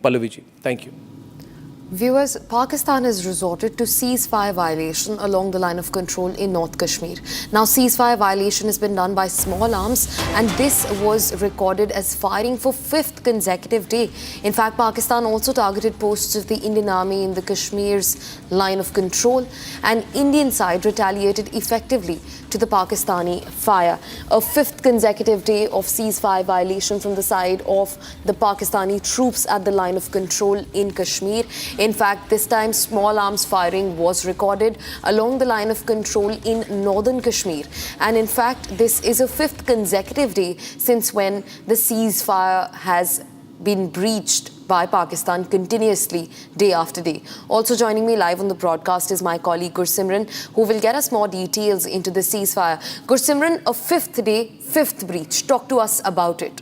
Pallaviji. Thank you. Viewers, Pakistan has resorted to ceasefire violation along the line of control in North Kashmir. Now, ceasefire violation has been done by small arms, and this was recorded as firing for 5th consecutive day. In fact, Pakistan also targeted posts of the Indian Army in the Kashmir's line of control, and Indian side retaliated effectively to the Pakistani fire. A 5th consecutive day of ceasefire violation from the side of the Pakistani troops at the line of control in Kashmir. In fact, this time small arms firing was recorded along the line of control in northern Kashmir. And in fact, this is a 5th consecutive day since when the ceasefire has been breached by Pakistan continuously day after day. Also joining me live on the broadcast is my colleague Gursimran, who will get us more details into the ceasefire. Gursimran, a 5th day, 5th breach. Talk to us about it.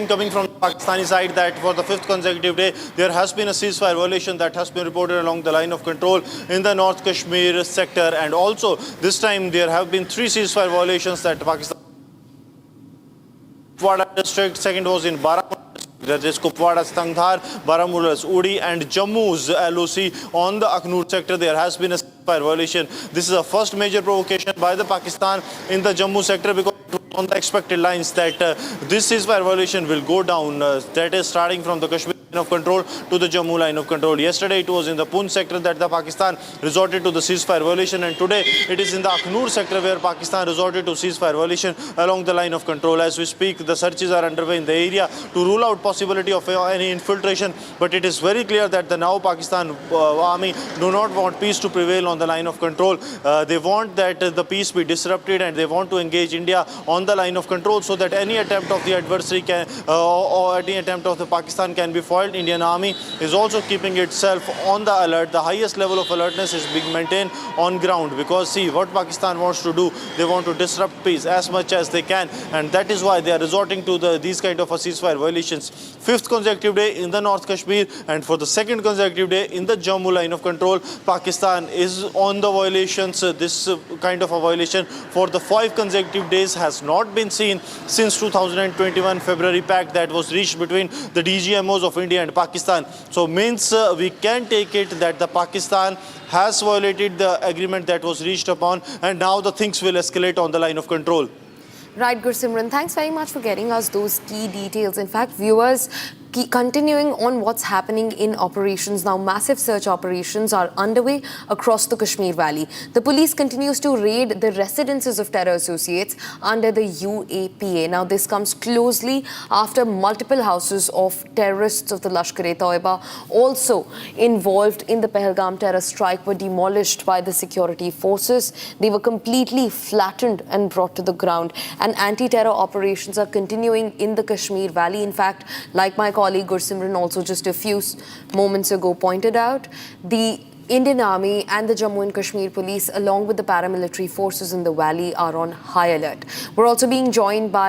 Coming from the Pakistani side that for the 5th consecutive day there has been a ceasefire violation that has been reported along the line of control in the North Kashmir sector, and also this time there have been 3 ceasefire violations that Pakistan district. Second was in Baramulla, that is Kupwada's Tangdhar, Baramulla's Udi, and Jammu's LoC on the Akhnur sector. There has been a ceasefire violation. This is the first major provocation by the Pakistan in the Jammu sector, because on the expected lines that this ceasefire violation will go down, that is starting from the Kashmir line of control to the Jammu line of control. Yesterday it was in the Poonch sector that the Pakistan resorted to the ceasefire violation, and today it is in the Akhnur sector where Pakistan resorted to ceasefire violation along the line of control. As we speak, the searches are underway in the area to rule out possibility of any infiltration, but it is very clear that the now Pakistan army do not want peace to prevail on the line of control. They want that the peace be disrupted, and they want to engage India on the line of control so that any attempt of the adversary can or any attempt of the Pakistan can be foiled. Indian Army is also keeping itself on the alert. The highest level of alertness is being maintained on ground, because see what Pakistan wants to do, they want to disrupt peace as much as they can, and that is why they are resorting to these kind of ceasefire violations. 5th consecutive day in the North Kashmir, and for the 2nd consecutive day in the Jammu line of control, Pakistan is on the violations. This kind of a violation for the 5 consecutive days has not been seen since 2021 February pact that was reached between the DGMOs of India and Pakistan. So means we can take it that the Pakistan has violated the agreement that was reached upon, and now the things will escalate on the line of control. Right, Gursimran, thanks very much for getting us those key details. In fact, viewers, continuing on what's happening in operations now, massive search operations are underway across the Kashmir Valley. The police continues to raid the residences of terror associates under the UAPA. Now, this comes closely after multiple houses of terrorists of the Lashkar-e-Toiba, also involved in the Pahalgam terror strike, were demolished by the security forces. They were completely flattened and brought to the ground. And anti-terror operations are continuing in the Kashmir Valley. In fact, like my colleague Gursimran also just a few moments ago pointed out, the Indian Army and the Jammu and Kashmir police, along with the paramilitary forces in the valley, are on high alert. We're also being joined by